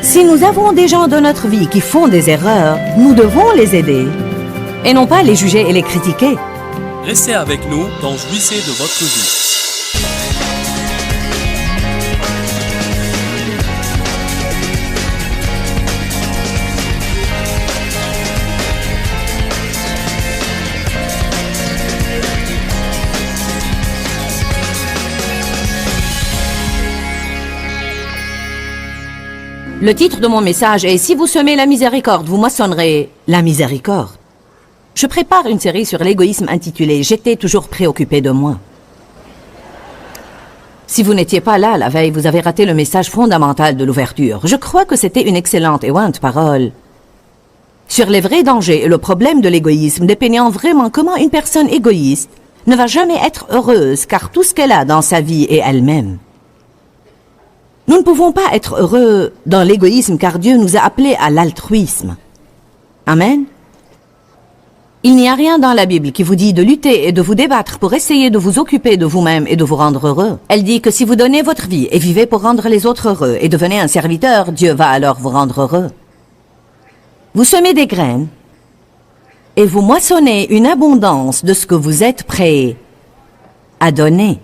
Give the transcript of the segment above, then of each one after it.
Si nous avons des gens dans notre vie qui font des erreurs, nous devons les aider et non pas les juger et les critiquer. Restez avec nous dans Jouissez de votre vie. Le titre de mon message est « Si vous semez la miséricorde, vous moissonnerez la miséricorde ». Je prépare une série sur l'égoïsme intitulée « J'étais toujours préoccupé de moi ». Si vous n'étiez pas là la veille, vous avez raté le message fondamental de l'ouverture. Je crois que c'était une excellente et ointe parole sur les vrais dangers et le problème de l'égoïsme, dépeignant vraiment comment une personne égoïste ne va jamais être heureuse, car tout ce qu'elle a dans sa vie est elle-même. Nous ne pouvons pas être heureux dans l'égoïsme car Dieu nous a appelés à l'altruisme. Amen. Il n'y a rien dans la Bible qui vous dit de lutter et de vous débattre pour essayer de vous occuper de vous-même et de vous rendre heureux. Elle dit que si vous donnez votre vie et vivez pour rendre les autres heureux et devenez un serviteur, Dieu va alors vous rendre heureux. Vous semez des graines et vous moissonnez une abondance de ce que vous êtes prêt à donner.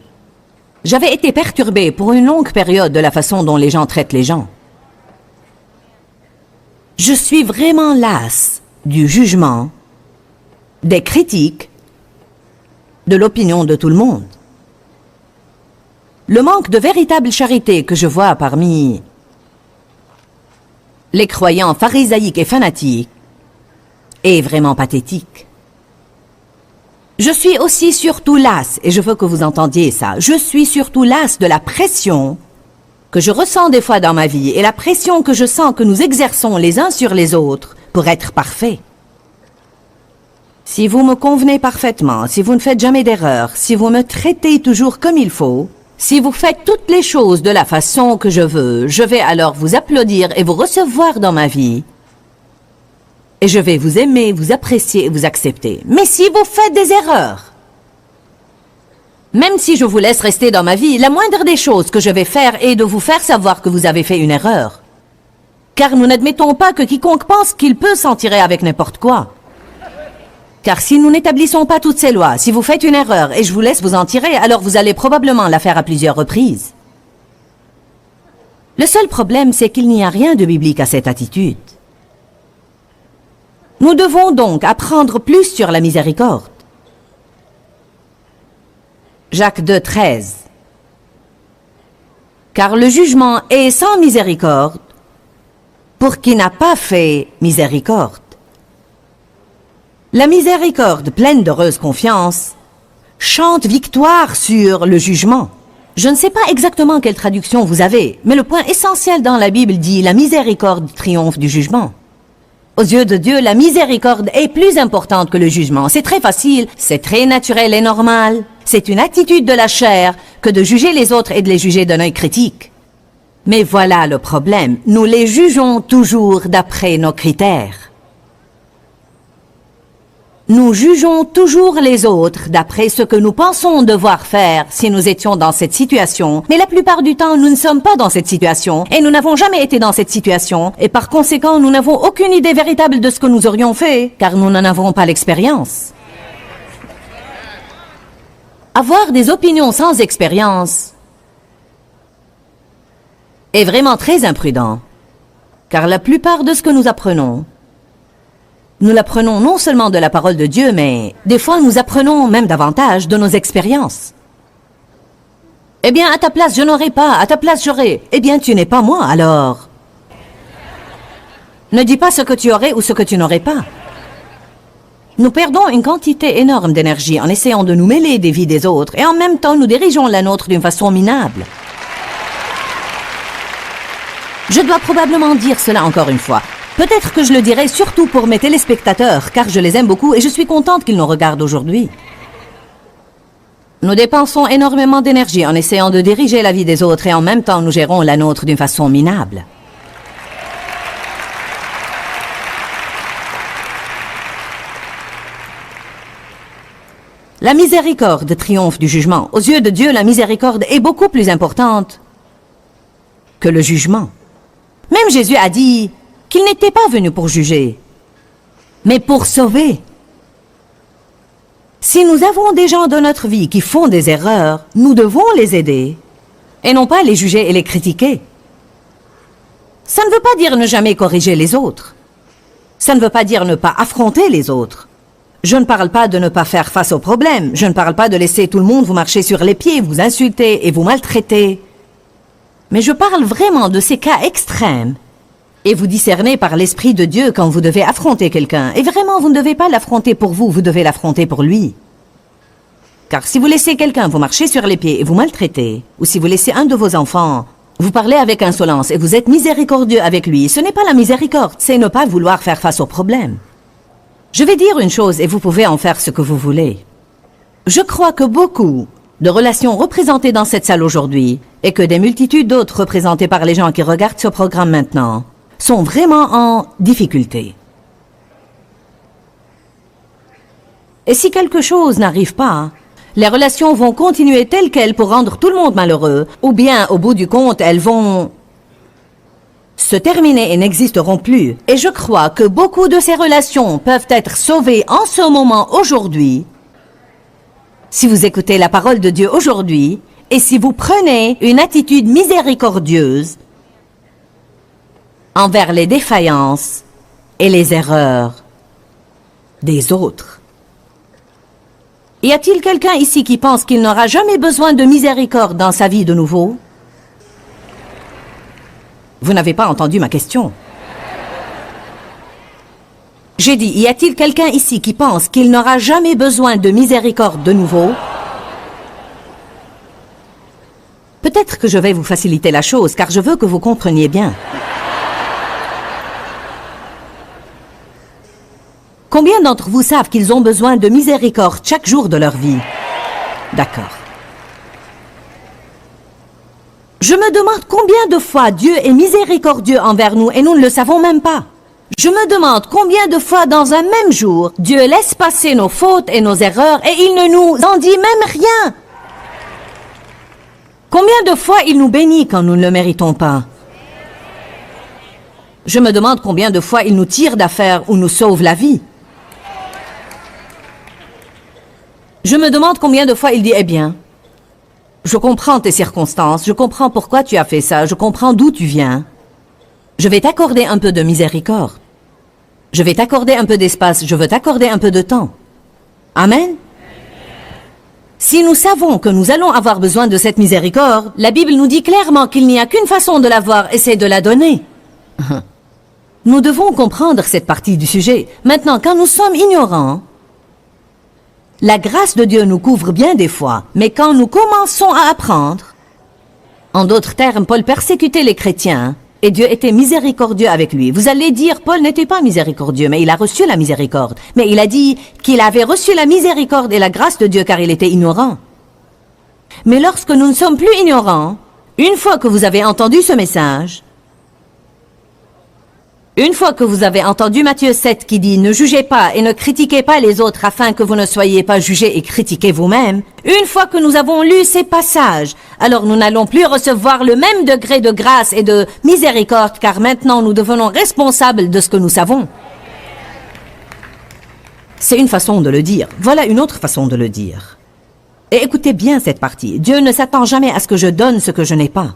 J'avais été perturbé pour une longue période de la façon dont les gens traitent les gens. Je suis vraiment lasse du jugement, des critiques, de l'opinion de tout le monde. Le manque de véritable charité que je vois parmi les croyants pharisaïques et fanatiques est vraiment pathétique. Je suis aussi surtout lasse, et je veux que vous entendiez ça, je suis surtout lasse de la pression que je ressens des fois dans ma vie et la pression que je sens que nous exerçons les uns sur les autres pour être parfaits. Si vous me convenez parfaitement, si vous ne faites jamais d'erreur, si vous me traitez toujours comme il faut, si vous faites toutes les choses de la façon que je veux, je vais alors vous applaudir et vous recevoir dans ma vie. Et je vais vous aimer, vous apprécier et vous accepter. Mais si vous faites des erreurs, même si je vous laisse rester dans ma vie, la moindre des choses que je vais faire est de vous faire savoir que vous avez fait une erreur. Car nous n'admettons pas que quiconque pense qu'il peut s'en tirer avec n'importe quoi. Car si nous n'établissons pas toutes ces lois, si vous faites une erreur et je vous laisse vous en tirer, alors vous allez probablement la faire à plusieurs reprises. Le seul problème, c'est qu'il n'y a rien de biblique à cette attitude. Nous devons donc apprendre plus sur la miséricorde. Jacques 2,13. Car le jugement est sans miséricorde pour qui n'a pas fait miséricorde. La miséricorde, pleine d'heureuse confiance, chante victoire sur le jugement. Je ne sais pas exactement quelle traduction vous avez, mais le point essentiel dans la Bible dit « La miséricorde triomphe du jugement ». Aux yeux de Dieu, la miséricorde est plus importante que le jugement. C'est très facile, c'est très naturel et normal. C'est une attitude de la chair que de juger les autres et de les juger d'un œil critique. Mais voilà le problème, nous les jugeons toujours d'après nos critères. Nous jugeons toujours les autres d'après ce que nous pensons devoir faire si nous étions dans cette situation. Mais la plupart du temps, nous ne sommes pas dans cette situation et nous n'avons jamais été dans cette situation. Et par conséquent, nous n'avons aucune idée véritable de ce que nous aurions fait, car nous n'en avons pas l'expérience. Avoir des opinions sans expérience est vraiment très imprudent, car la plupart de ce que nous apprenons, nous l'apprenons non seulement de la parole de Dieu, mais des fois nous apprenons même davantage de nos expériences. Eh bien, à ta place, je n'aurais pas, à ta place, j'aurais. Eh bien, tu n'es pas moi, alors. Ne dis pas ce que tu aurais ou ce que tu n'aurais pas. Nous perdons une quantité énorme d'énergie en essayant de nous mêler des vies des autres et en même temps nous dirigeons la nôtre d'une façon minable. Je dois probablement dire cela encore une fois. Peut-être que je le dirai surtout pour mes téléspectateurs, car je les aime beaucoup et je suis contente qu'ils nous regardent aujourd'hui. Nous dépensons énormément d'énergie en essayant de diriger la vie des autres et en même temps nous gérons la nôtre d'une façon minable. La miséricorde triomphe du jugement. Aux yeux de Dieu, la miséricorde est beaucoup plus importante que le jugement. Même Jésus a dit qu'il n'était pas venu pour juger, mais pour sauver. Si nous avons des gens dans notre vie qui font des erreurs, nous devons les aider et non pas les juger et les critiquer. Ça ne veut pas dire ne jamais corriger les autres. Ça ne veut pas dire ne pas affronter les autres. Je ne parle pas de ne pas faire face aux problèmes. Je ne parle pas de laisser tout le monde vous marcher sur les pieds, vous insulter et vous maltraiter. Mais je parle vraiment de ces cas extrêmes. Et vous discernez par l'Esprit de Dieu quand vous devez affronter quelqu'un. Et vraiment, vous ne devez pas l'affronter pour vous, vous devez l'affronter pour lui. Car si vous laissez quelqu'un vous marcher sur les pieds et vous maltraiter, ou si vous laissez un de vos enfants vous parler avec insolence et vous êtes miséricordieux avec lui, ce n'est pas la miséricorde, c'est ne pas vouloir faire face au problème. Je vais dire une chose et vous pouvez en faire ce que vous voulez. Je crois que beaucoup de relations représentées dans cette salle aujourd'hui et que des multitudes d'autres représentées par les gens qui regardent ce programme maintenant sont vraiment en difficulté. Et si quelque chose n'arrive pas, les relations vont continuer telles quelles pour rendre tout le monde malheureux, ou bien, au bout du compte, elles vont se terminer et n'existeront plus. Et je crois que beaucoup de ces relations peuvent être sauvées en ce moment, aujourd'hui, si vous écoutez la parole de Dieu aujourd'hui, et si vous prenez une attitude miséricordieuse envers les défaillances et les erreurs des autres. Y a-t-il quelqu'un ici qui pense qu'il n'aura jamais besoin de miséricorde dans sa vie de nouveau? Vous n'avez pas entendu ma question. J'ai dit, y a-t-il quelqu'un ici qui pense qu'il n'aura jamais besoin de miséricorde de nouveau? Peut-être que je vais vous faciliter la chose, car je veux que vous compreniez bien. Combien d'entre vous savent qu'ils ont besoin de miséricorde chaque jour de leur vie? D'accord. Je me demande combien de fois Dieu est miséricordieux envers nous et nous ne le savons même pas. Je me demande combien de fois dans un même jour, Dieu laisse passer nos fautes et nos erreurs et il ne nous en dit même rien. Combien de fois il nous bénit quand nous ne le méritons pas? Je me demande combien de fois il nous tire d'affaire ou nous sauve la vie. Je me demande combien de fois il dit « Eh bien, je comprends tes circonstances, je comprends pourquoi tu as fait ça, je comprends d'où tu viens. Je vais t'accorder un peu de miséricorde. Je vais t'accorder un peu d'espace, je veux t'accorder un peu de temps. » Amen. Si nous savons que nous allons avoir besoin de cette miséricorde, la Bible nous dit clairement qu'il n'y a qu'une façon de l'avoir et c'est de la donner. Nous devons comprendre cette partie du sujet. Maintenant, quand nous sommes ignorants, la grâce de Dieu nous couvre bien des fois, mais quand nous commençons à apprendre, en d'autres termes, Paul persécutait les chrétiens, et Dieu était miséricordieux avec lui. Vous allez dire, Paul n'était pas miséricordieux, mais il a reçu la miséricorde. Mais il a dit qu'il avait reçu la miséricorde et la grâce de Dieu car il était ignorant. Mais lorsque nous ne sommes plus ignorants, une fois que vous avez entendu ce message, une fois que vous avez entendu Matthieu 7 qui dit « Ne jugez pas et ne critiquez pas les autres afin que vous ne soyez pas jugés et critiquez vous-même », une fois que nous avons lu ces passages, alors nous n'allons plus recevoir le même degré de grâce et de miséricorde car maintenant nous devenons responsables de ce que nous savons. C'est une façon de le dire. Voilà une autre façon de le dire. Et écoutez bien cette partie. Dieu ne s'attend jamais à ce que je donne ce que je n'ai pas.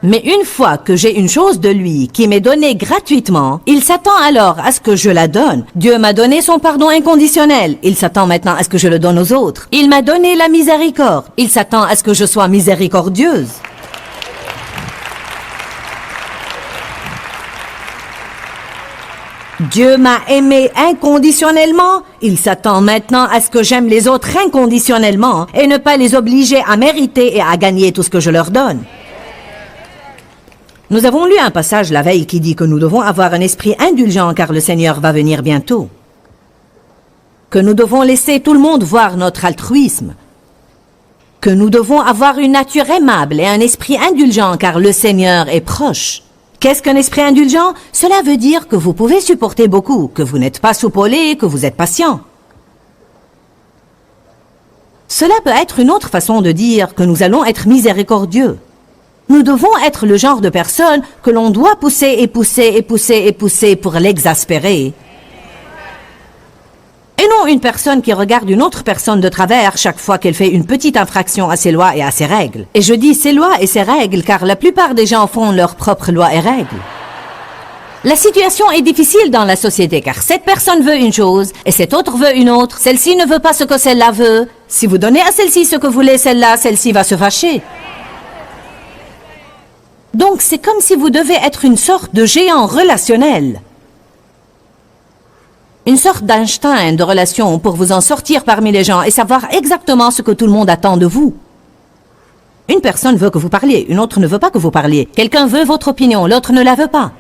Mais une fois que j'ai une chose de lui qui m'est donnée gratuitement, il s'attend alors à ce que je la donne. Dieu m'a donné son pardon inconditionnel. Il s'attend maintenant à ce que je le donne aux autres. Il m'a donné la miséricorde. Il s'attend à ce que je sois miséricordieuse. Dieu m'a aimé inconditionnellement. Il s'attend maintenant à ce que j'aime les autres inconditionnellement et ne pas les obliger à mériter et à gagner tout ce que je leur donne. Nous avons lu un passage la veille qui dit que nous devons avoir un esprit indulgent car le Seigneur va venir bientôt. Que nous devons laisser tout le monde voir notre altruisme. Que nous devons avoir une nature aimable et un esprit indulgent car le Seigneur est proche. Qu'est-ce qu'un esprit indulgent? Cela veut dire que vous pouvez supporter beaucoup, que vous n'êtes pas soupolé, que vous êtes patient. Cela peut être une autre façon de dire que nous allons être miséricordieux. Nous devons être le genre de personne que l'on doit pousser et pousser et pousser et pousser pour l'exaspérer. Et non une personne qui regarde une autre personne de travers chaque fois qu'elle fait une petite infraction à ses lois et à ses règles. Et je dis ses lois et ses règles car la plupart des gens font leurs propres lois et règles. La situation est difficile dans la société car cette personne veut une chose et cette autre veut une autre. Celle-ci ne veut pas ce que celle-là veut. Si vous donnez à celle-ci ce que voulait celle-là, celle-ci va se fâcher. Donc c'est comme si vous devez être une sorte de géant relationnel. Une sorte d'Einstein de relation pour vous en sortir parmi les gens et savoir exactement ce que tout le monde attend de vous. Une personne veut que vous parliez, une autre ne veut pas que vous parliez. Quelqu'un veut votre opinion, l'autre ne la veut pas.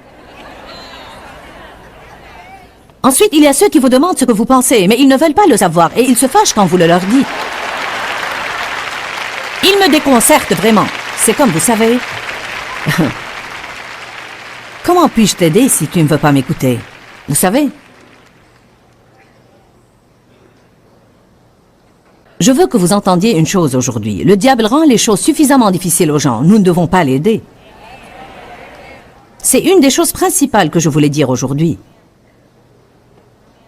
Ensuite, il y a ceux qui vous demandent ce que vous pensez, mais ils ne veulent pas le savoir et ils se fâchent quand vous le leur dites. Ils me déconcertent vraiment. C'est comme vous savez. Comment puis-je t'aider si tu ne veux pas m'écouter? Vous savez? Je veux que vous entendiez une chose aujourd'hui. Le diable rend les choses suffisamment difficiles aux gens. Nous ne devons pas l'aider. C'est une des choses principales que je voulais dire aujourd'hui.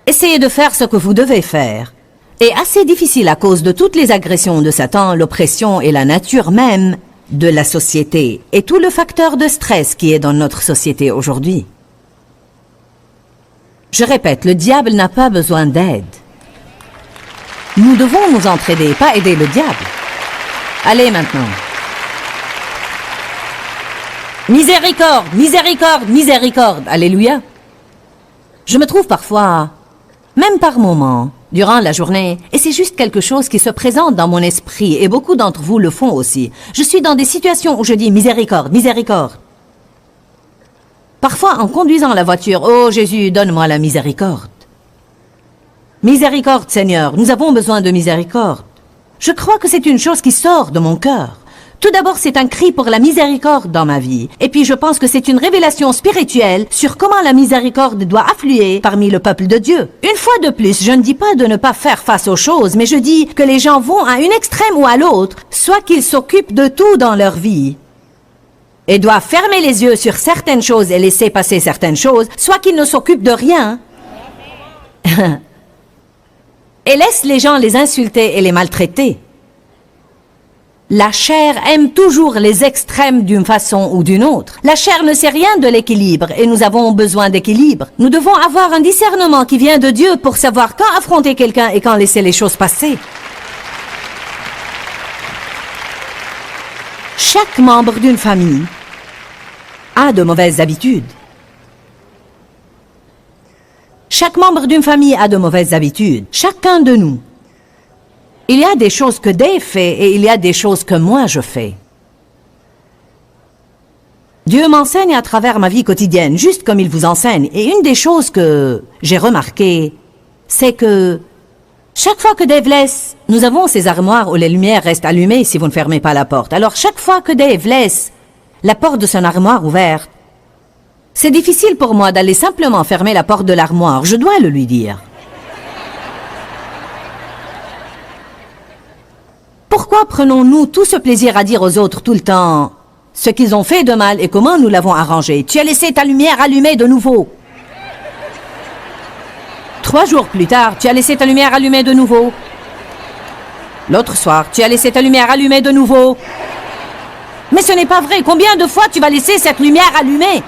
Essayez de faire ce que vous devez faire. Est assez difficile à cause de toutes les agressions de Satan, l'oppression et la nature même de la société et tout le facteur de stress qui est dans notre société aujourd'hui. Je répète, le diable n'a pas besoin d'aide. Nous devons nous entraider, pas aider le diable. Allez maintenant. Miséricorde, miséricorde, miséricorde. Alléluia. Je me trouve parfois, même par moments, durant la journée, et c'est juste quelque chose qui se présente dans mon esprit, et beaucoup d'entre vous le font aussi. Je suis dans des situations où je dis miséricorde, miséricorde. Parfois, en conduisant la voiture, oh Jésus, donne-moi la miséricorde. Miséricorde, Seigneur, nous avons besoin de miséricorde. Je crois que c'est une chose qui sort de mon cœur. Tout d'abord, c'est un cri pour la miséricorde dans ma vie. Et puis, je pense que c'est une révélation spirituelle sur comment la miséricorde doit affluer parmi le peuple de Dieu. Une fois de plus, je ne dis pas de ne pas faire face aux choses, mais je dis que les gens vont à une extrême ou à l'autre, soit qu'ils s'occupent de tout dans leur vie et doivent fermer les yeux sur certaines choses et laisser passer certaines choses, soit qu'ils ne s'occupent de rien et laissent les gens les insulter et les maltraiter. La chair aime toujours les extrêmes d'une façon ou d'une autre. La chair ne sait rien de l'équilibre et nous avons besoin d'équilibre. Nous devons avoir un discernement qui vient de Dieu pour savoir quand affronter quelqu'un et quand laisser les choses passer. Chaque membre d'une famille a de mauvaises habitudes. Chaque membre d'une famille a de mauvaises habitudes. Chacun de nous. Il y a des choses que Dave fait et il y a des choses que moi je fais. Dieu m'enseigne à travers ma vie quotidienne, juste comme il vous enseigne. Et une des choses que j'ai remarquées, c'est que chaque fois que Dave laisse, nous avons ces armoires où les lumières restent allumées si vous ne fermez pas la porte. Alors chaque fois que Dave laisse la porte de son armoire ouverte, c'est difficile pour moi d'aller simplement fermer la porte de l'armoire. Je dois le lui dire. Pourquoi prenons-nous tout ce plaisir à dire aux autres tout le temps ce qu'ils ont fait de mal et comment nous l'avons arrangé? Tu as laissé ta lumière allumée de nouveau. 3 jours plus tard, tu as laissé ta lumière allumée de nouveau. L'autre soir, tu as laissé ta lumière allumée de nouveau. Mais ce n'est pas vrai. Combien de fois tu vas laisser cette lumière allumée?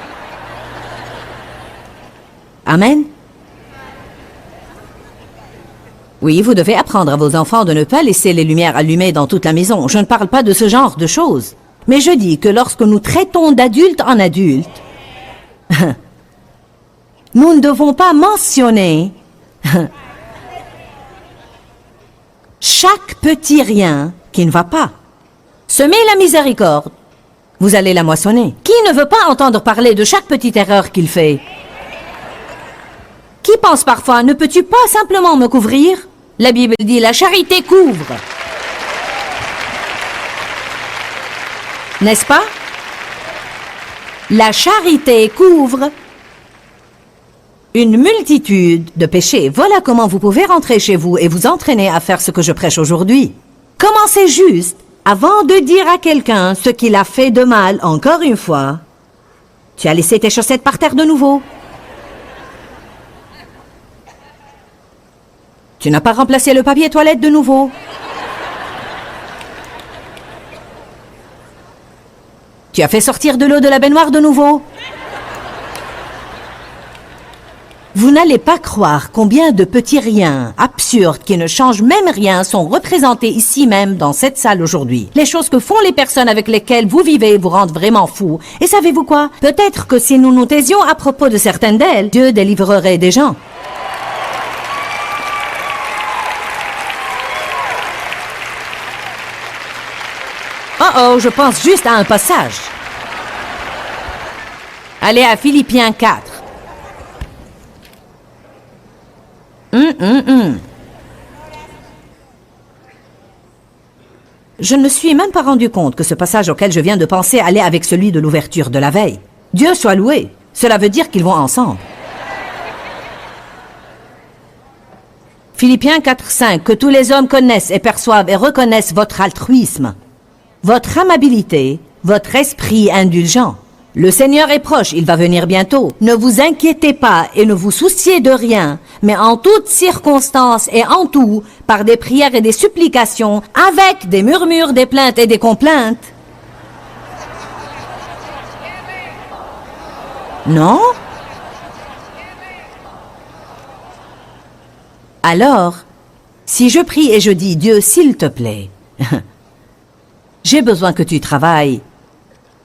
Amen. Oui, vous devez apprendre à vos enfants de ne pas laisser les lumières allumées dans toute la maison. Je ne parle pas de ce genre de choses. Mais je dis que lorsque nous traitons d'adulte en adulte, nous ne devons pas mentionner chaque petit rien qui ne va pas. Semez la miséricorde, vous allez la moissonner. Qui ne veut pas entendre parler de chaque petite erreur qu'il fait? Qui pense parfois, ne peux-tu pas simplement me couvrir? La Bible dit, la charité couvre. N'est-ce pas? La charité couvre une multitude de péchés. Voilà comment vous pouvez rentrer chez vous et vous entraîner à faire ce que je prêche aujourd'hui. Commencez juste Avant de dire à quelqu'un ce qu'il a fait de mal, encore une fois, tu as laissé tes chaussettes par terre de nouveau. Tu n'as pas remplacé le papier toilette de nouveau. Tu as fait sortir de l'eau de la baignoire de nouveau. Vous n'allez pas croire combien de petits riens absurdes qui ne changent même rien sont représentés ici même dans cette salle aujourd'hui. Les choses que font les personnes avec lesquelles vous vivez vous rendent vraiment fou. Et savez-vous quoi? Peut-être que si nous nous taisions à propos de certaines d'elles, Dieu délivrerait des gens. Oh, je pense juste à un passage. Allez à Philippiens 4. Je ne me suis même pas rendu compte que ce passage auquel je viens de penser allait avec celui de l'ouverture de la veille. Dieu soit loué. Cela veut dire qu'ils vont ensemble. Philippiens 4:5. Que tous les hommes connaissent et perçoivent et reconnaissent votre altruisme, votre amabilité, votre esprit indulgent. Le Seigneur est proche, il va venir bientôt. Ne vous inquiétez pas et ne vous souciez de rien, mais en toutes circonstances et en tout, par des prières et des supplications, avec des murmures, des plaintes et des complaintes. Non? Alors, si je prie et je dis, Dieu, s'il te plaît, j'ai besoin que tu travailles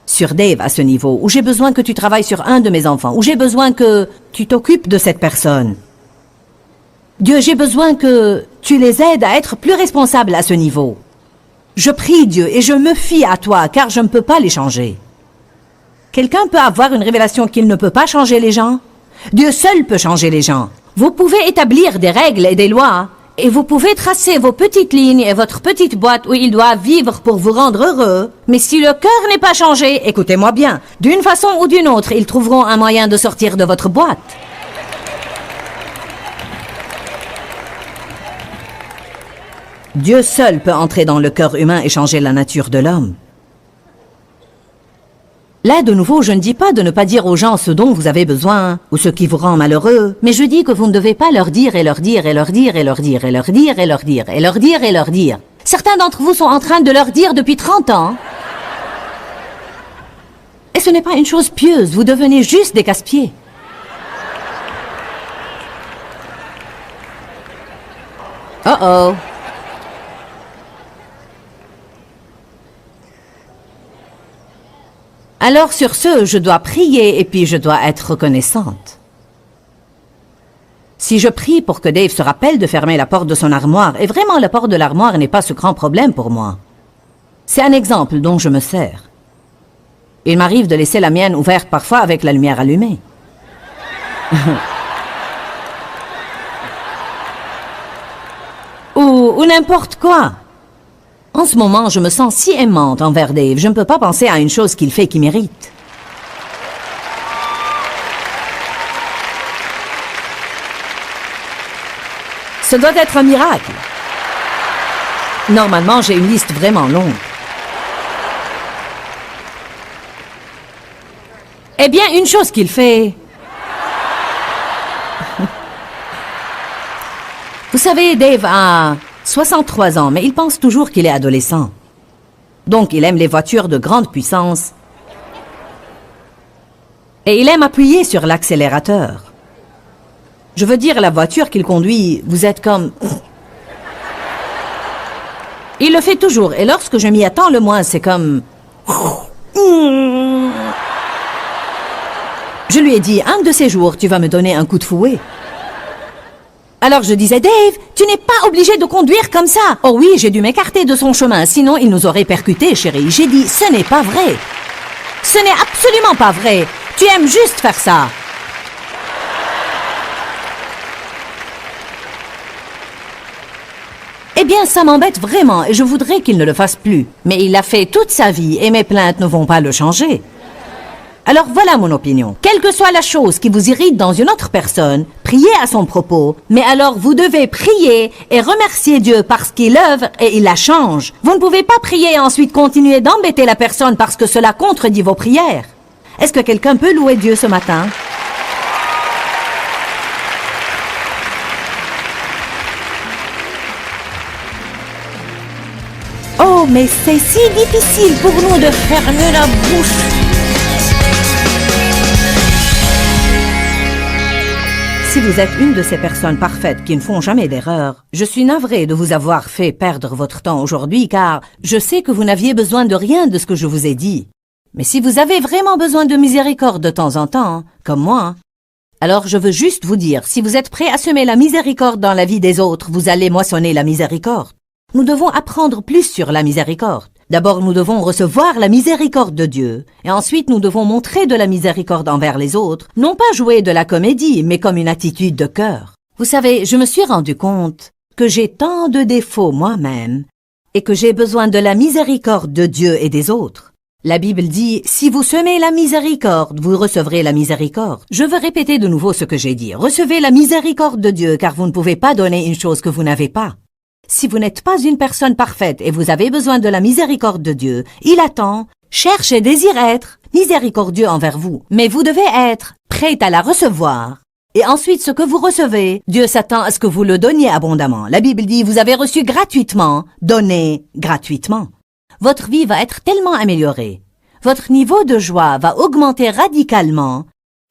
sur Dave à ce niveau, ou j'ai besoin que tu travailles sur un de mes enfants, ou j'ai besoin que tu t'occupes de cette personne. Dieu, j'ai besoin que tu les aides à être plus responsables à ce niveau. Je prie Dieu et je me fie à toi, car je ne peux pas les changer. Quelqu'un peut avoir une révélation qu'il ne peut pas changer les gens? Dieu seul peut changer les gens. Vous pouvez établir des règles et des lois, et vous pouvez tracer vos petites lignes et votre petite boîte où ils doivent vivre pour vous rendre heureux. Mais si le cœur n'est pas changé, écoutez-moi bien, d'une façon ou d'une autre, ils trouveront un moyen de sortir de votre boîte. Dieu seul peut entrer dans le cœur humain et changer la nature de l'homme. Là, de nouveau, je ne dis pas de ne pas dire aux gens ce dont vous avez besoin, ou ce qui vous rend malheureux, mais je dis que vous ne devez pas leur dire et leur dire et leur dire et leur dire et leur dire et leur dire et leur dire et leur dire. Certains d'entre vous sont en train de leur dire depuis 30 ans. Et ce n'est pas une chose pieuse, vous devenez juste des casse-pieds. Oh. Alors sur ce, je dois prier et puis je dois être reconnaissante. Si je prie pour que Dave se rappelle de fermer la porte de son armoire, et vraiment la porte de l'armoire n'est pas ce grand problème pour moi. C'est un exemple dont je me sers. Il m'arrive de laisser la mienne ouverte parfois avec la lumière allumée. ou n'importe quoi. En ce moment, je me sens si aimante envers Dave, je ne peux pas penser à une chose qu'il fait qui mérite. Ce doit être un miracle. Normalement, j'ai une liste vraiment longue. Eh bien, une chose qu'il fait... Vous savez, Dave a 63 ans, mais il pense toujours qu'il est adolescent. Donc, il aime les voitures de grande puissance. Et il aime appuyer sur l'accélérateur. Je veux dire, la voiture qu'il conduit, vous êtes comme... Il le fait toujours, et lorsque je m'y attends le moins, c'est comme... Je lui ai dit, un de ces jours, tu vas me donner un coup de fouet. Alors je disais, Dave, tu n'es pas obligé de conduire comme ça. Oh oui, j'ai dû m'écarter de son chemin, sinon il nous aurait percutés, chérie. J'ai dit, ce n'est pas vrai. Ce n'est absolument pas vrai. Tu aimes juste faire ça. Eh bien, ça m'embête vraiment et je voudrais qu'il ne le fasse plus. Mais il l'a fait toute sa vie et mes plaintes ne vont pas le changer. Alors voilà mon opinion. Quelle que soit la chose qui vous irrite dans une autre personne, priez à son propos. Mais alors vous devez prier et remercier Dieu parce qu'il œuvre et il la change. Vous ne pouvez pas prier et ensuite continuer d'embêter la personne parce que cela contredit vos prières. Est-ce que quelqu'un peut louer Dieu ce matin? Oh, mais c'est si difficile pour nous de fermer la bouche. Si vous êtes une de ces personnes parfaites qui ne font jamais d'erreur, je suis navrée de vous avoir fait perdre votre temps aujourd'hui car je sais que vous n'aviez besoin de rien de ce que je vous ai dit. Mais si vous avez vraiment besoin de miséricorde de temps en temps, comme moi, alors je veux juste vous dire, si vous êtes prêt à semer la miséricorde dans la vie des autres, vous allez moissonner la miséricorde. Nous devons apprendre plus sur la miséricorde. D'abord, nous devons recevoir la miséricorde de Dieu, et ensuite nous devons montrer de la miséricorde envers les autres, non pas jouer de la comédie, mais comme une attitude de cœur. Vous savez, je me suis rendu compte que j'ai tant de défauts moi-même, et que j'ai besoin de la miséricorde de Dieu et des autres. La Bible dit, si vous semez la miséricorde, vous recevrez la miséricorde. Je veux répéter de nouveau ce que j'ai dit. Recevez la miséricorde de Dieu, car vous ne pouvez pas donner une chose que vous n'avez pas. Si vous n'êtes pas une personne parfaite et vous avez besoin de la miséricorde de Dieu, il attend, cherche et désire être miséricordieux envers vous. Mais vous devez être prêt à la recevoir. Et ensuite, ce que vous recevez, Dieu s'attend à ce que vous le donniez abondamment. La Bible dit, vous avez reçu gratuitement, donnez gratuitement. Votre vie va être tellement améliorée. Votre niveau de joie va augmenter radicalement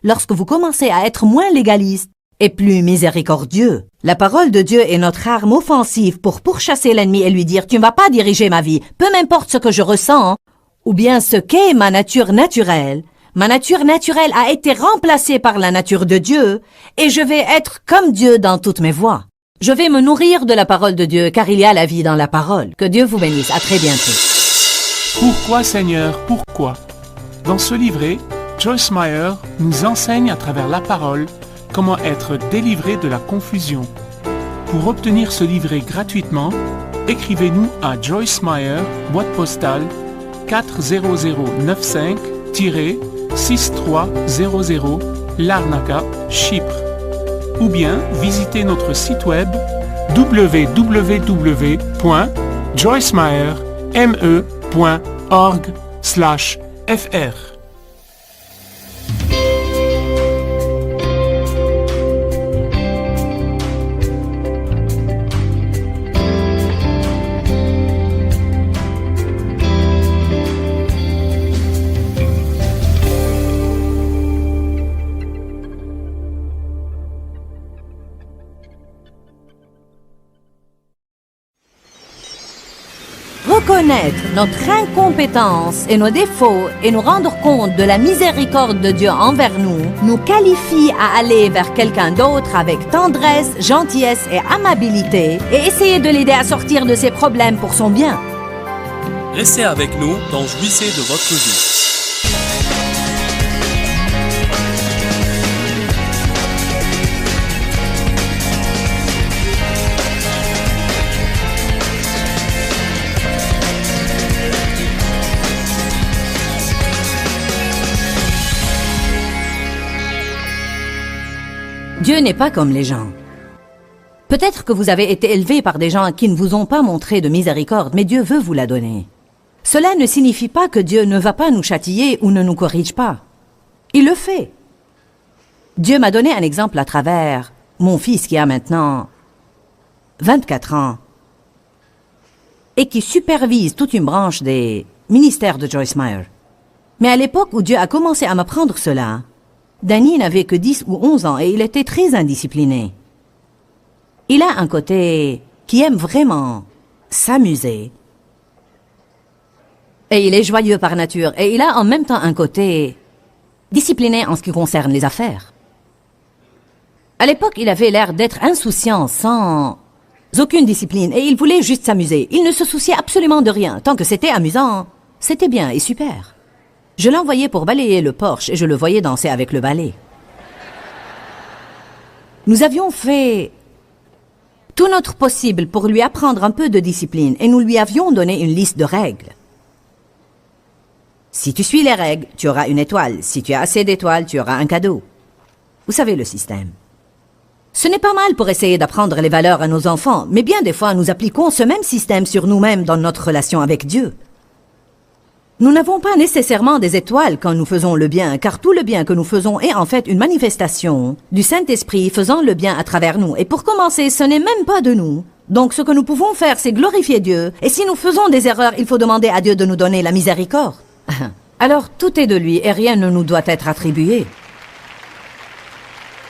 lorsque vous commencez à être moins légaliste et plus miséricordieux. La parole de Dieu est notre arme offensive pour pourchasser l'ennemi et lui dire « Tu ne vas pas diriger ma vie, peu m'importe ce que je ressens, ou bien ce qu'est ma nature naturelle. Ma nature naturelle a été remplacée par la nature de Dieu et je vais être comme Dieu dans toutes mes voies. Je vais me nourrir de la parole de Dieu car il y a la vie dans la parole. Que Dieu vous bénisse. À très bientôt. » Pourquoi Seigneur, pourquoi? Dans ce livret, Joyce Meyer nous enseigne à travers la parole comment être délivré de la confusion. Pour obtenir ce livret gratuitement, écrivez-nous à Joyce Meyer, boîte postale 40095-6300 Larnaca, Chypre. Ou bien visitez notre site web www.joycemeyer.org/fr. Reconnaître notre incompétence et nos défauts et nous rendre compte de la miséricorde de Dieu envers nous, nous qualifie à aller vers quelqu'un d'autre avec tendresse, gentillesse et amabilité et essayer de l'aider à sortir de ses problèmes pour son bien. Restez avec nous dans Jouissez de votre vie. Dieu n'est pas comme les gens. Peut-être que vous avez été élevé par des gens qui ne vous ont pas montré de miséricorde, mais Dieu veut vous la donner. Cela ne signifie pas que Dieu ne va pas nous châtier ou ne nous corrige pas. Il le fait. Dieu m'a donné un exemple à travers mon fils qui a maintenant 24 ans et qui supervise toute une branche des ministères de Joyce Meyer. Mais à l'époque où Dieu a commencé à m'apprendre cela, Danny n'avait que 10 ou 11 ans et il était très indiscipliné. Il a un côté qui aime vraiment s'amuser. Et il est joyeux par nature. Et il a en même temps un côté discipliné en ce qui concerne les affaires. À l'époque, il avait l'air d'être insouciant, sans aucune discipline. Et il voulait juste s'amuser. Il ne se souciait absolument de rien. Tant que c'était amusant, c'était bien et super. Je l'envoyais pour balayer le porche et je le voyais danser avec le balai. Nous avions fait tout notre possible pour lui apprendre un peu de discipline et nous lui avions donné une liste de règles. Si tu suis les règles, tu auras une étoile. Si tu as assez d'étoiles, tu auras un cadeau. Vous savez le système. Ce n'est pas mal pour essayer d'apprendre les valeurs à nos enfants, mais bien des fois nous appliquons ce même système sur nous-mêmes dans notre relation avec Dieu. Nous n'avons pas nécessairement des étoiles quand nous faisons le bien, car tout le bien que nous faisons est en fait une manifestation du Saint-Esprit faisant le bien à travers nous. Et pour commencer, ce n'est même pas de nous. Donc ce que nous pouvons faire, c'est glorifier Dieu. Et si nous faisons des erreurs, il faut demander à Dieu de nous donner la miséricorde. Alors tout est de lui et rien ne nous doit être attribué.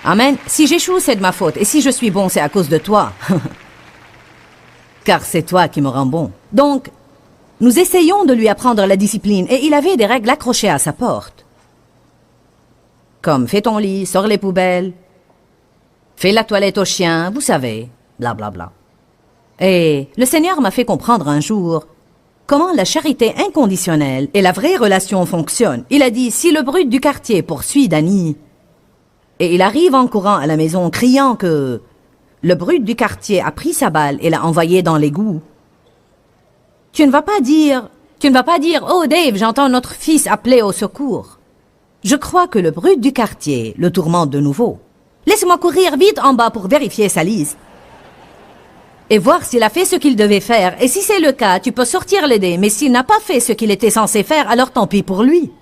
Amen. Si j'échoue, c'est de ma faute. Et si je suis bon, c'est à cause de toi. Car c'est toi qui me rends bon. Donc, nous essayons de lui apprendre la discipline et il avait des règles accrochées à sa porte. Comme fais ton lit, sors les poubelles, fais la toilette au chien, vous savez, blablabla. Et le Seigneur m'a fait comprendre un jour comment la charité inconditionnelle et la vraie relation fonctionnent. Il a dit, si le brute du quartier poursuit Danny, et il arrive en courant à la maison criant que le brute du quartier a pris sa balle et l'a envoyée dans l'égout, tu ne vas pas dire, oh Dave, j'entends notre fils appeler au secours. Je crois que le brute du quartier le tourmente de nouveau. Laisse-moi courir vite en bas pour vérifier sa liste. Et voir s'il a fait ce qu'il devait faire. Et si c'est le cas, tu peux sortir l'aider. Mais s'il n'a pas fait ce qu'il était censé faire, alors tant pis pour lui.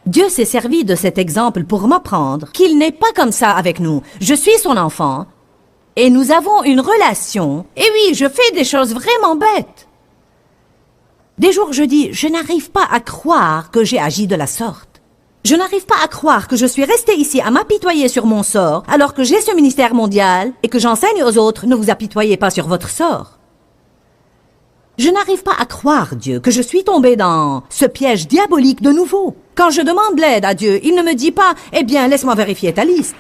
Dieu s'est servi de cet exemple pour m'apprendre qu'il n'est pas comme ça avec nous. Je suis son enfant. Et nous avons une relation. Et oui, je fais des choses vraiment bêtes. Des jours, je dis, je n'arrive pas à croire que j'ai agi de la sorte. Je n'arrive pas à croire que je suis restée ici à m'apitoyer sur mon sort, alors que j'ai ce ministère mondial et que j'enseigne aux autres, ne vous apitoyez pas sur votre sort. Je n'arrive pas à croire, Dieu, que je suis tombée dans ce piège diabolique de nouveau. Quand je demande l'aide à Dieu, il ne me dit pas, eh bien, laisse-moi vérifier ta liste.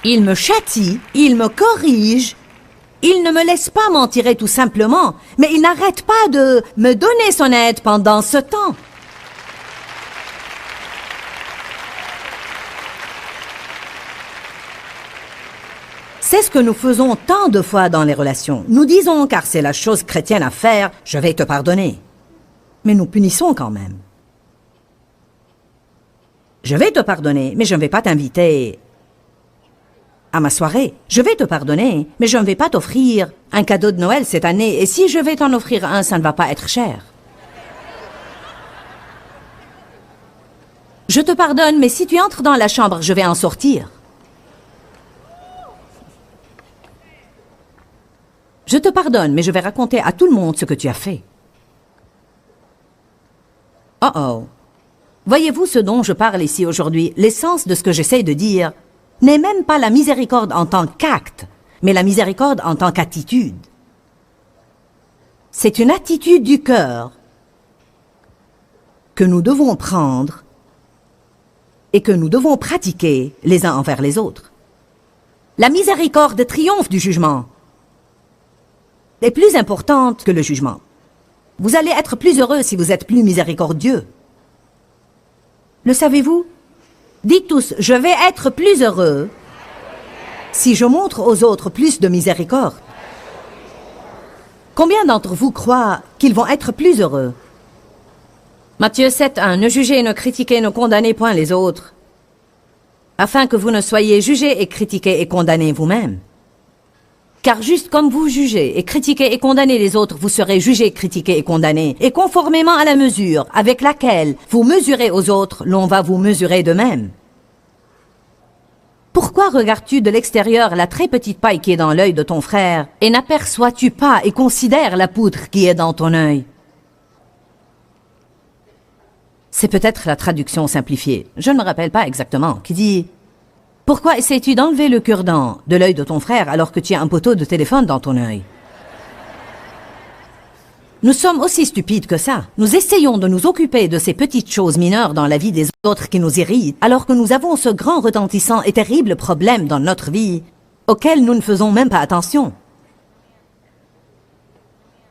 Il me châtie, il me corrige, il ne me laisse pas m'en tirer tout simplement, mais il n'arrête pas de me donner son aide pendant ce temps. C'est ce que nous faisons tant de fois dans les relations. Nous disons, car c'est la chose chrétienne à faire, je vais te pardonner. Mais nous punissons quand même. Je vais te pardonner, mais je ne vais pas t'inviter à ma soirée. Je vais te pardonner, mais je ne vais pas t'offrir un cadeau de Noël cette année. Et si je vais t'en offrir un, ça ne va pas être cher. Je te pardonne, mais si tu entres dans la chambre, je vais en sortir. Je te pardonne, mais je vais raconter à tout le monde ce que tu as fait. Oh oh. Voyez-vous ce dont je parle ici aujourd'hui, l'essence de ce que j'essaie de dire n'est même pas la miséricorde en tant qu'acte, mais la miséricorde en tant qu'attitude. C'est une attitude du cœur que nous devons prendre et que nous devons pratiquer les uns envers les autres. La miséricorde triomphe du jugement. Est plus importante que le jugement. Vous allez être plus heureux si vous êtes plus miséricordieux. Le savez-vous? Dites tous, je vais être plus heureux si je montre aux autres plus de miséricorde. Combien d'entre vous croient qu'ils vont être plus heureux? Matthieu 7:1, ne jugez, ne critiquez, ne condamnez point les autres, afin que vous ne soyez jugés et critiqués et condamnés vous-même. Car juste comme vous jugez et critiquez et condamnez les autres, vous serez jugés, critiqués et condamnés. Et conformément à la mesure avec laquelle vous mesurez aux autres, l'on va vous mesurer de même. Pourquoi regardes-tu de l'extérieur la très petite paille qui est dans l'œil de ton frère et n'aperçois-tu pas et considères la poutre qui est dans ton œil? C'est peut-être la traduction simplifiée, je ne me rappelle pas exactement, qui dit « Pourquoi essaies-tu d'enlever le cure-dent de l'œil de ton frère alors que tu as un poteau de téléphone dans ton œil ?» Nous sommes aussi stupides que ça. Nous essayons de nous occuper de ces petites choses mineures dans la vie des autres qui nous irritent, alors que nous avons ce grand retentissant et terrible problème dans notre vie, auquel nous ne faisons même pas attention.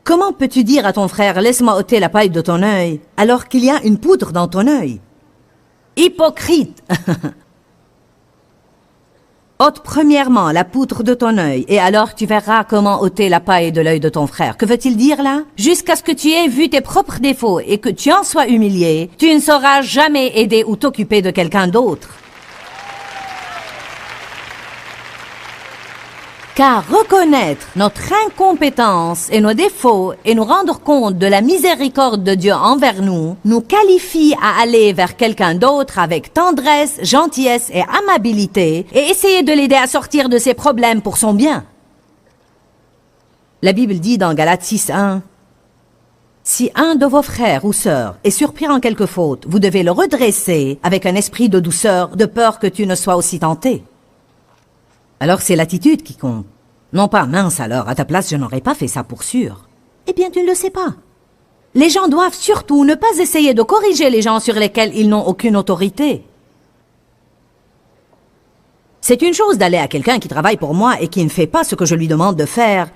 Comment peux-tu dire à ton frère « Laisse-moi ôter la paille de ton œil » alors qu'il y a une poutre dans ton œil? Hypocrite! Ôte premièrement la poutre de ton œil, et alors tu verras comment ôter la paille de l'œil de ton frère. Que veut-il dire là? Jusqu'à ce que tu aies vu tes propres défauts et que tu en sois humilié, tu ne sauras jamais aider ou t'occuper de quelqu'un d'autre. Car reconnaître notre incompétence et nos défauts et nous rendre compte de la miséricorde de Dieu envers nous, nous qualifie à aller vers quelqu'un d'autre avec tendresse, gentillesse et amabilité et essayer de l'aider à sortir de ses problèmes pour son bien. La Bible dit dans Galates 6:1, « Si un de vos frères ou sœurs est surpris en quelque faute, vous devez le redresser avec un esprit de douceur, de peur que tu ne sois aussi tenté. » Alors c'est l'attitude qui compte. Non pas, mince alors, à ta place je n'aurais pas fait ça pour sûr. Eh bien tu ne le sais pas. Les gens doivent surtout ne pas essayer de corriger les gens sur lesquels ils n'ont aucune autorité. C'est une chose d'aller à quelqu'un qui travaille pour moi et qui ne fait pas ce que je lui demande de faire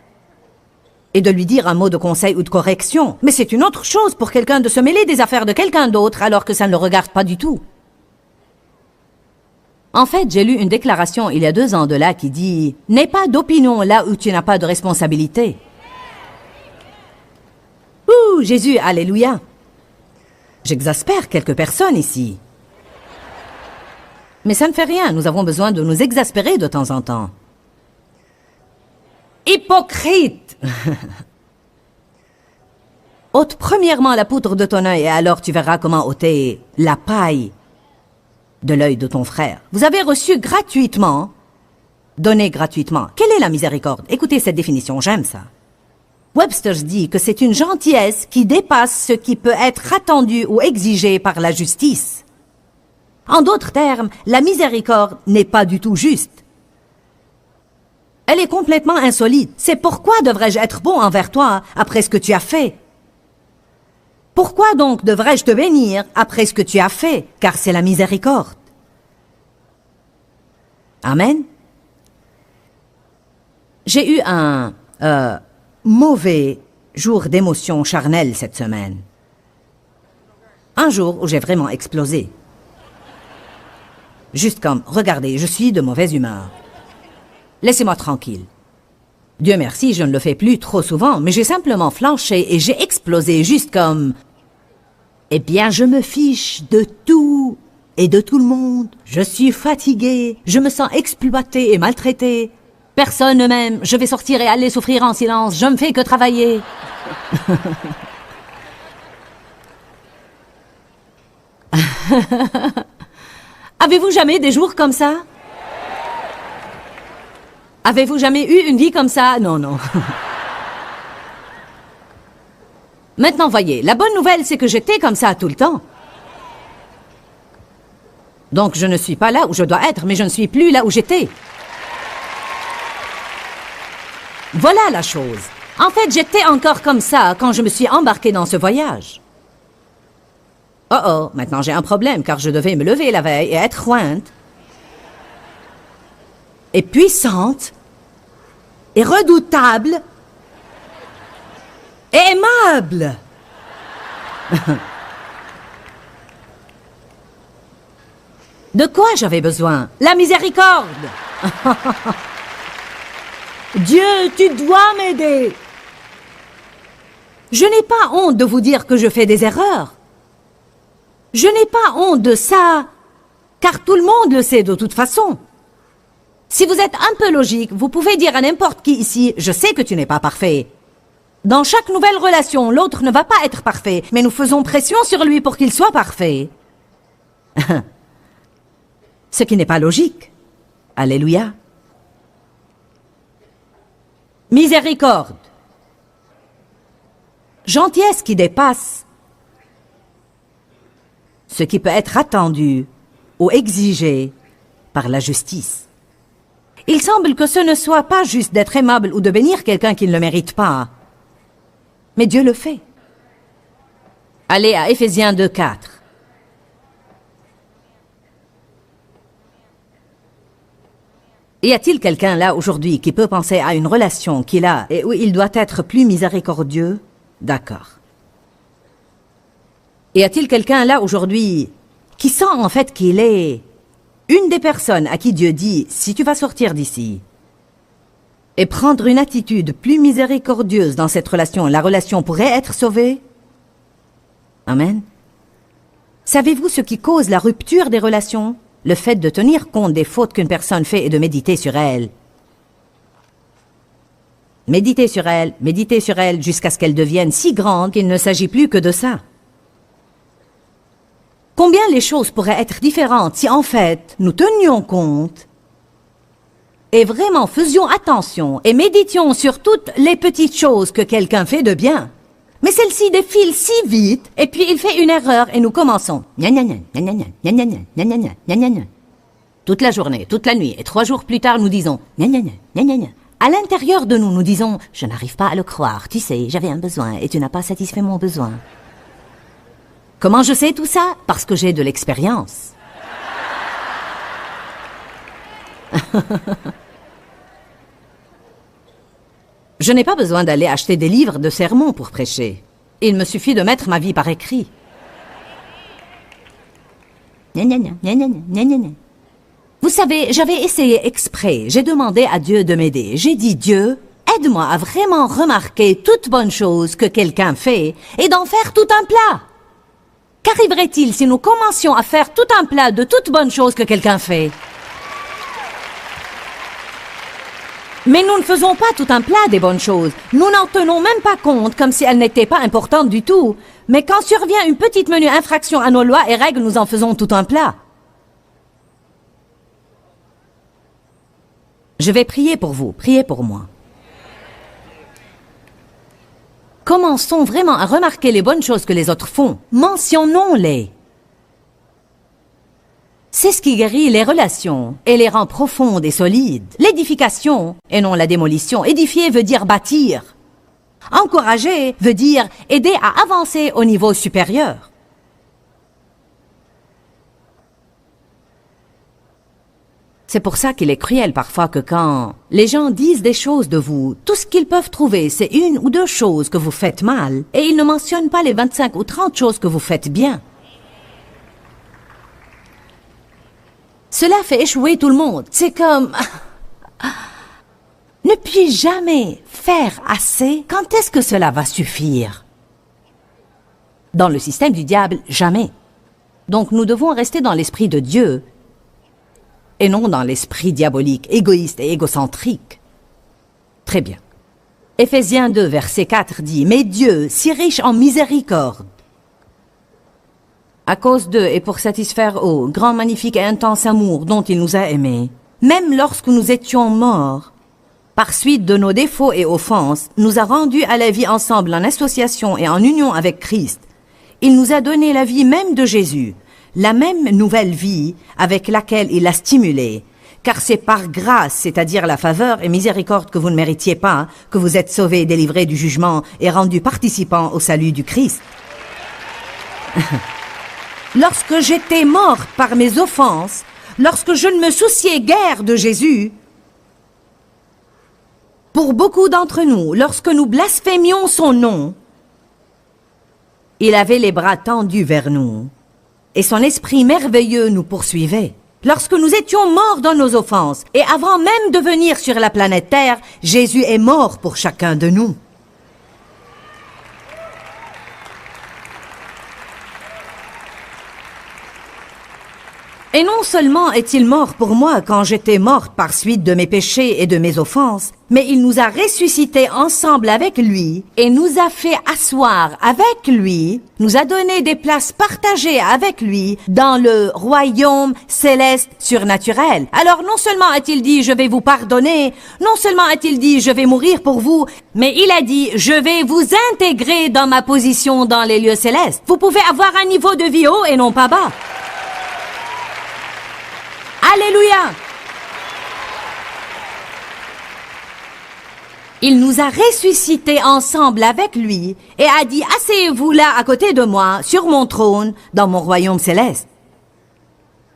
et de lui dire un mot de conseil ou de correction. Mais c'est une autre chose pour quelqu'un de se mêler des affaires de quelqu'un d'autre alors que ça ne le regarde pas du tout. En fait, j'ai lu une déclaration il y a 2 ans de là qui dit « N'aie pas d'opinion là où tu n'as pas de responsabilité. » Ouh, Jésus, alléluia. J'exaspère quelques personnes ici. Mais ça ne fait rien, nous avons besoin de nous exaspérer de temps en temps. Hypocrite! Ôte premièrement la poutre de ton œil et alors tu verras comment ôter la paille de l'œil de ton frère. Vous avez reçu gratuitement, donné gratuitement. Quelle est la miséricorde? Écoutez cette définition, j'aime ça. Webster's dit que c'est une gentillesse qui dépasse ce qui peut être attendu ou exigé par la justice. En d'autres termes, la miséricorde n'est pas du tout juste. Elle est complètement insolite. C'est pourquoi devrais-je être bon envers toi après ce que tu as fait? Pourquoi donc devrais-je te bénir après ce que tu as fait? Car c'est la miséricorde. Amen. J'ai eu un mauvais jour d'émotion charnelle cette semaine. Un jour où j'ai vraiment explosé. Juste comme, regardez, je suis de mauvaise humeur. Laissez-moi tranquille. Dieu merci, je ne le fais plus trop souvent, mais j'ai simplement flanché et j'ai explosé juste comme... Eh bien, je me fiche de tout et de tout le monde. Je suis fatiguée, je me sens exploitée et maltraitée. Personne ne m'aime, je vais sortir et aller souffrir en silence, je ne fais que travailler. Avez-vous jamais des jours comme ça? Avez-vous jamais eu une vie comme ça? Non, non. Maintenant, voyez, la bonne nouvelle, c'est que j'étais comme ça tout le temps. Donc, je ne suis pas là où je dois être, mais je ne suis plus là où j'étais. Voilà la chose. En fait, j'étais encore comme ça quand je me suis embarquée dans ce voyage. Oh oh, maintenant j'ai un problème, car je devais me lever la veille et être jointe. Et puissante, et redoutable, et aimable. De quoi j'avais besoin? La miséricorde. Dieu, tu dois m'aider. Je n'ai pas honte de vous dire que je fais des erreurs. Je n'ai pas honte de ça, car tout le monde le sait de toute façon. Si vous êtes un peu logique, vous pouvez dire à n'importe qui ici, je sais que tu n'es pas parfait. Dans chaque nouvelle relation, l'autre ne va pas être parfait, mais nous faisons pression sur lui pour qu'il soit parfait. Ce qui n'est pas logique. Alléluia. Miséricorde. Gentillesse qui dépasse ce qui peut être attendu ou exigé par la justice. Il semble que ce ne soit pas juste d'être aimable ou de bénir quelqu'un qui ne le mérite pas. Mais Dieu le fait. Allez à Éphésiens 2:4. Y a-t-il quelqu'un là aujourd'hui qui peut penser à une relation qu'il a et où il doit être plus miséricordieux? D'accord. Y a-t-il quelqu'un là aujourd'hui qui sent en fait qu'il est Une des personnes à qui Dieu dit « Si tu vas sortir d'ici » et prendre une attitude plus miséricordieuse dans cette relation, la relation pourrait être sauvée? Amen. Savez-vous ce qui cause la rupture des relations? Le fait de tenir compte des fautes qu'une personne fait et de méditer sur elles. Méditer sur elles jusqu'à ce qu'elles deviennent si grandes qu'il ne s'agit plus que de ça. Combien les choses pourraient être différentes si en fait nous tenions compte et vraiment faisions attention et méditions sur toutes les petites choses que quelqu'un fait de bien. Mais celle-ci défile si vite et puis il fait une erreur et nous commençons. Toute la journée, toute la nuit et 3 jours plus tard nous disons. À l'intérieur de nous, nous disons « Je n'arrive pas à le croire, tu sais, j'avais un besoin et tu n'as pas satisfait mon besoin. » Comment je sais tout ça? Parce que j'ai de l'expérience. Je n'ai pas besoin d'aller acheter des livres de sermons pour prêcher. Il me suffit de mettre ma vie par écrit. Vous savez, j'avais essayé exprès. J'ai demandé à Dieu de m'aider. J'ai dit, Dieu, aide-moi à vraiment remarquer toute bonne chose que quelqu'un fait et d'en faire tout un plat. Qu'arriverait-il si nous commencions à faire tout un plat de toutes bonnes choses que quelqu'un fait? Mais nous ne faisons pas tout un plat des bonnes choses. Nous n'en tenons même pas compte comme si elles n'étaient pas importantes du tout. Mais quand survient une petite menue infraction à nos lois et règles, nous en faisons tout un plat. Je vais prier pour vous, priez pour moi. Commençons vraiment à remarquer les bonnes choses que les autres font. Mentionnons-les. C'est ce qui guérit les relations et les rend profondes et solides. L'édification, et non la démolition. Édifier veut dire bâtir. Encourager veut dire aider à avancer au niveau supérieur. C'est pour ça qu'il est cruel parfois que quand les gens disent des choses de vous, tout ce qu'ils peuvent trouver, c'est 1 ou 2 choses que vous faites mal, et ils ne mentionnent pas les 25 ou 30 choses que vous faites bien. Cela fait échouer tout le monde. C'est comme... Ne puis-je jamais faire assez? Quand est-ce que cela va suffire? Dans le système du diable, jamais. Donc nous devons rester dans l'esprit de Dieu, et non dans l'esprit diabolique, égoïste et égocentrique. Très bien. Éphésiens 2, verset 4 dit « Mais Dieu, si riche en miséricorde, à cause d'eux et pour satisfaire au grand, magnifique et intense amour dont il nous a aimés, même lorsque nous étions morts, par suite de nos défauts et offenses, nous a rendus à la vie ensemble en association et en union avec Christ. Il nous a donné la vie même de Jésus, la même nouvelle vie avec laquelle il l'a stimulé, car c'est par grâce, c'est-à-dire la faveur et miséricorde que vous ne méritiez pas, que vous êtes sauvés et délivrés du jugement et rendus participants au salut du Christ. Lorsque j'étais morte par mes offenses, lorsque je ne me souciais guère de Jésus, pour beaucoup d'entre nous, lorsque nous blasphémions son nom, il avait les bras tendus vers nous. Et son esprit merveilleux nous poursuivait. Lorsque nous étions morts dans nos offenses, et avant même de venir sur la planète Terre, Jésus est mort pour chacun de nous. Et non seulement est-il mort pour moi quand j'étais morte par suite de mes péchés et de mes offenses, mais il nous a ressuscités ensemble avec lui et nous a fait asseoir avec lui, nous a donné des places partagées avec lui dans le royaume céleste surnaturel. Alors non seulement a-t-il dit « je vais vous pardonner », non seulement a-t-il dit « je vais mourir pour vous », mais il a dit « je vais vous intégrer dans ma position dans les lieux célestes ». Vous pouvez avoir un niveau de vie haut et non pas bas. Alléluia! Il nous a ressuscités ensemble avec lui et a dit « Asseyez-vous là à côté de moi, sur mon trône, dans mon royaume céleste. »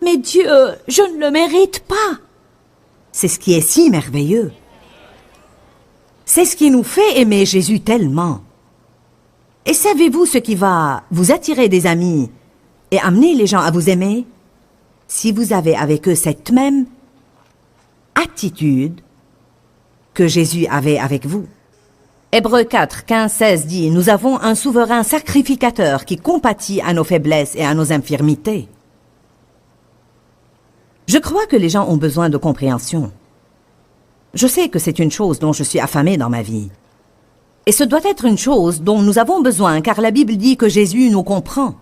Mais Dieu, je ne le mérite pas. C'est ce qui est si merveilleux. C'est ce qui nous fait aimer Jésus tellement. Et savez-vous ce qui va vous attirer des amis et amener les gens à vous aimer? si vous avez avec eux cette même attitude que Jésus avait avec vous. Hébreux 4, 15, 16 dit « Nous avons un souverain sacrificateur qui compatit à nos faiblesses et à nos infirmités. » Je crois que les gens ont besoin de compréhension. Je sais que c'est une chose dont je suis affamé dans ma vie. Et ce doit être une chose dont nous avons besoin, car la Bible dit que Jésus nous comprend.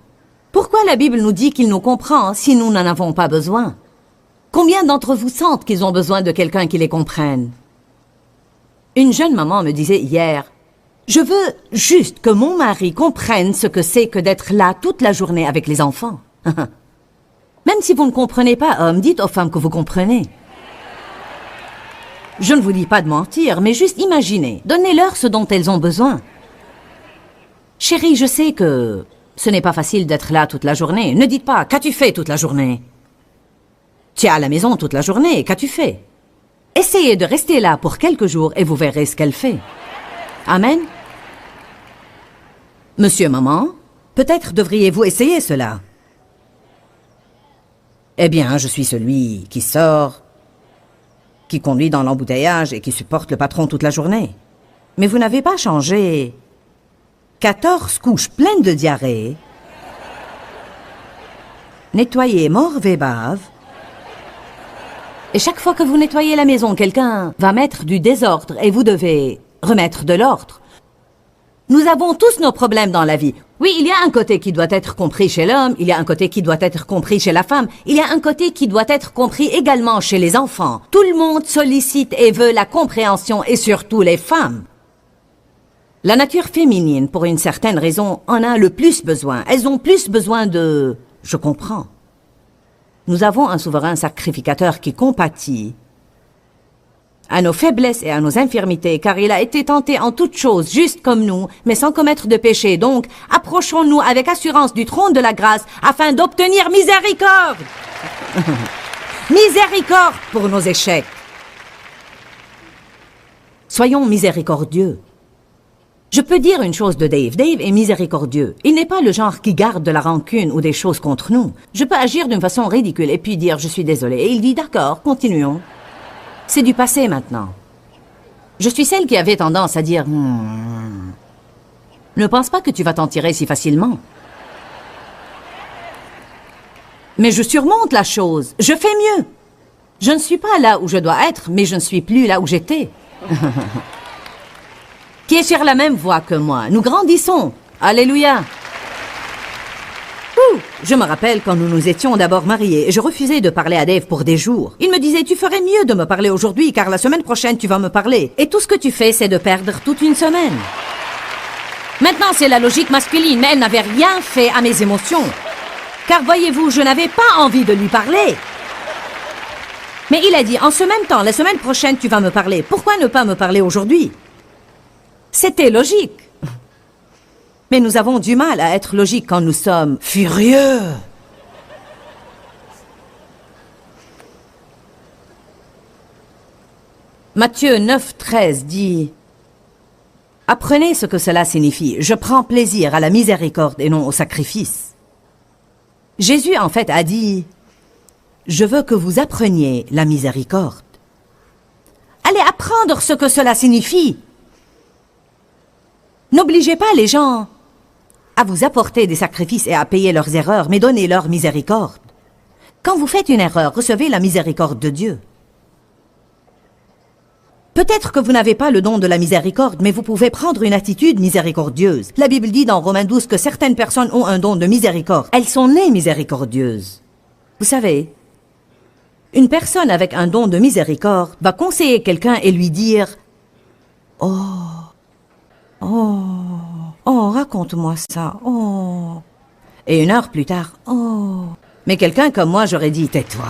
Pourquoi la Bible nous dit qu'il nous comprend si nous n'en avons pas besoin? Combien d'entre vous sentent qu'ils ont besoin de quelqu'un qui les comprenne? Une jeune maman me disait hier, « Je veux juste que mon mari comprenne ce que c'est que d'être là toute la journée avec les enfants. » Même si vous ne comprenez pas, hommes, dites aux femmes que vous comprenez. Je ne vous dis pas de mentir, mais juste imaginez. Donnez-leur ce dont elles ont besoin. Chérie, je sais que ce n'est pas facile d'être là toute la journée. Ne dites pas, qu'as-tu fait toute la journée? Tu es à la maison toute la journée, qu'as-tu fait? Essayez de rester là pour quelques jours et vous verrez ce qu'elle fait. Amen. Monsieur, maman, peut-être devriez-vous essayer cela. Eh bien, je suis celui qui sort, qui conduit dans l'embouteillage et qui supporte le patron toute la journée. Mais vous n'avez pas changé 14 couches pleines de diarrhée, nettoyé morve et bave, et chaque fois que vous nettoyez la maison, quelqu'un va mettre du désordre et vous devez remettre de l'ordre. Nous avons tous nos problèmes dans la vie. Oui, il y a un côté qui doit être compris chez l'homme, il y a un côté qui doit être compris chez la femme, il y a un côté qui doit être compris également chez les enfants. Tout le monde sollicite et veut la compréhension, et surtout les femmes. La nature féminine, pour une certaine raison, en a le plus besoin. Elles ont plus besoin de « je comprends ». Nous avons un souverain sacrificateur qui compatit à nos faiblesses et à nos infirmités, car il a été tenté en toutes choses, juste comme nous, mais sans commettre de péché. Donc, approchons-nous avec assurance du trône de la grâce, afin d'obtenir miséricorde. Miséricorde pour nos échecs. Soyons miséricordieux. Je peux dire une chose de Dave. Dave est miséricordieux. Il n'est pas le genre qui garde de la rancune ou des choses contre nous. Je peux agir d'une façon ridicule et puis dire « je suis désolé ». Et il dit « d'accord, continuons ». C'est du passé maintenant. Je suis celle qui avait tendance à dire « ne pense pas que tu vas t'en tirer si facilement ». Mais je surmonte la chose. Je fais mieux. Je ne suis pas là où je dois être, mais je ne suis plus là où j'étais. Qui est sur la même voie que moi. Nous grandissons. Alléluia. Je me rappelle quand nous nous étions d'abord mariés et je refusais de parler à Dave pour des jours. Il me disait, tu ferais mieux de me parler aujourd'hui car la semaine prochaine tu vas me parler. Et tout ce que tu fais, c'est de perdre toute une semaine. Maintenant, c'est la logique masculine, mais elle n'avait rien fait à mes émotions. Car voyez-vous, je n'avais pas envie de lui parler. Mais il a dit, en ce même temps, la semaine prochaine tu vas me parler. Pourquoi ne pas me parler aujourd'hui? C'était logique. Mais nous avons du mal à être logiques quand nous sommes furieux. Matthieu 9, 13 dit « Apprenez ce que cela signifie. Je prends plaisir à la miséricorde et non au sacrifice. » Jésus, en fait, a dit « Je veux que vous appreniez la miséricorde. » Allez apprendre ce que cela signifie. N'obligez pas les gens à vous apporter des sacrifices et à payer leurs erreurs, mais donnez-leur miséricorde. Quand vous faites une erreur, recevez la miséricorde de Dieu. Peut-être que vous n'avez pas le don de la miséricorde, mais vous pouvez prendre une attitude miséricordieuse. La Bible dit dans Romains 12 que certaines personnes ont un don de miséricorde. Elles sont nées miséricordieuses. Vous savez, une personne avec un don de miséricorde va conseiller quelqu'un et lui dire « Oh, raconte-moi ça, oh. » Et une heure plus tard, « Oh. » Mais quelqu'un comme moi, j'aurais dit, tais-toi.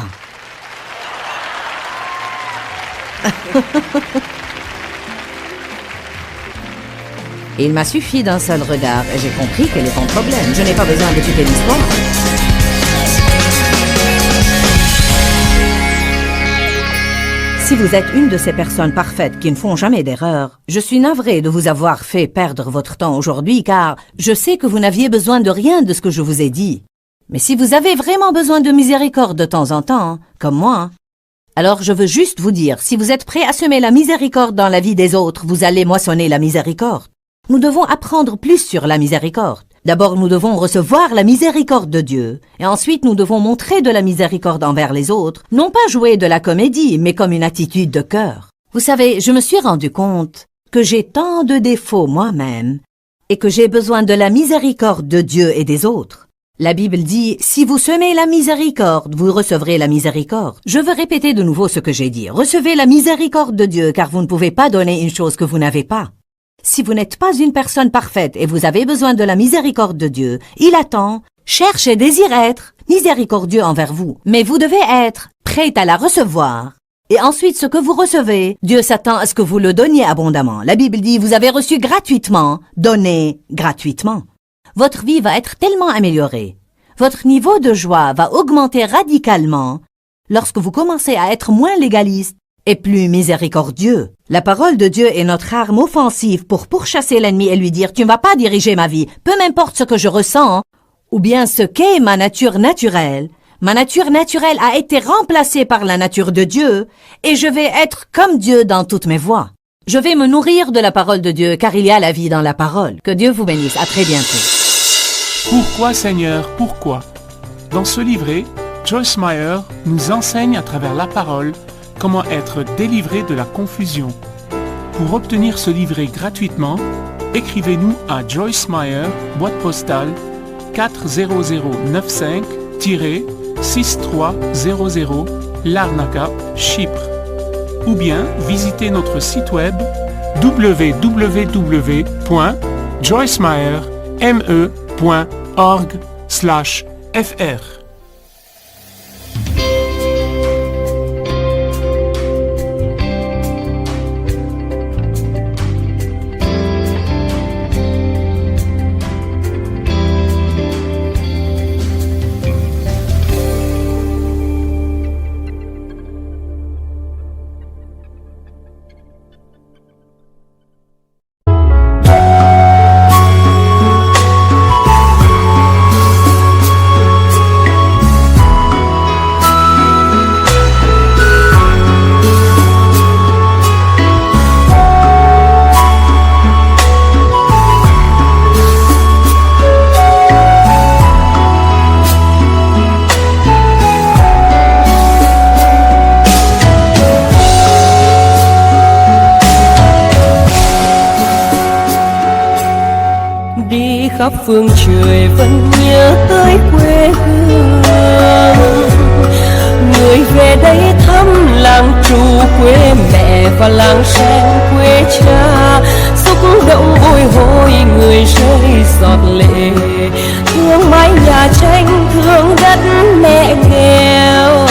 Il m'a suffi d'un seul regard et j'ai compris quel est ton problème. Je n'ai pas besoin d'écouter l'histoire. Si vous êtes une de ces personnes parfaites qui ne font jamais d'erreur, je suis navré de vous avoir fait perdre votre temps aujourd'hui car je sais que vous n'aviez besoin de rien de ce que je vous ai dit. Mais si vous avez vraiment besoin de miséricorde de temps en temps, comme moi, alors je veux juste vous dire, si vous êtes prêt à semer la miséricorde dans la vie des autres, vous allez moissonner la miséricorde. Nous devons apprendre plus sur la miséricorde. D'abord, nous devons recevoir la miséricorde de Dieu, et ensuite nous devons montrer de la miséricorde envers les autres, non pas jouer de la comédie, mais comme une attitude de cœur. Vous savez, je me suis rendu compte que j'ai tant de défauts moi-même, et que j'ai besoin de la miséricorde de Dieu et des autres. La Bible dit, si vous semez la miséricorde, vous recevrez la miséricorde. Je veux répéter de nouveau ce que j'ai dit. Recevez la miséricorde de Dieu, car vous ne pouvez pas donner une chose que vous n'avez pas. Si vous n'êtes pas une personne parfaite et vous avez besoin de la miséricorde de Dieu, il attend, cherche et désire être miséricordieux envers vous. Mais vous devez être prêt à la recevoir. Et ensuite, ce que vous recevez, Dieu s'attend à ce que vous le donniez abondamment. La Bible dit, vous avez reçu gratuitement, donnez gratuitement. Votre vie va être tellement améliorée. Votre niveau de joie va augmenter radicalement lorsque vous commencez à être moins légaliste et plus miséricordieux. La parole de Dieu est notre arme offensive pour pourchasser l'ennemi et lui dire « Tu ne vas pas diriger ma vie, peu m'importe ce que je ressens, ou bien ce qu'est ma nature naturelle. Ma nature naturelle a été remplacée par la nature de Dieu et je vais être comme Dieu dans toutes mes voies. Je vais me nourrir de la parole de Dieu car il y a la vie dans la parole. Que Dieu vous bénisse. À très bientôt. » Pourquoi Seigneur, pourquoi? Dans ce livret, Joyce Meyer nous enseigne à travers la parole comment être délivré de la confusion. Pour obtenir ce livret gratuitement, écrivez-nous à Joyce Meyer, boîte postale 40095-6300 Larnaca, Chypre. Ou bien visitez notre site web www.joycemeyerme.org/fr. khắp phương trời vẫn nhớ tới quê hương. Người về đây thăm làng trù quê mẹ và làng sen quê cha, xúc động bồi hồi người rơi giọt lệ, thương mái nhà tranh thương đất mẹ nghèo.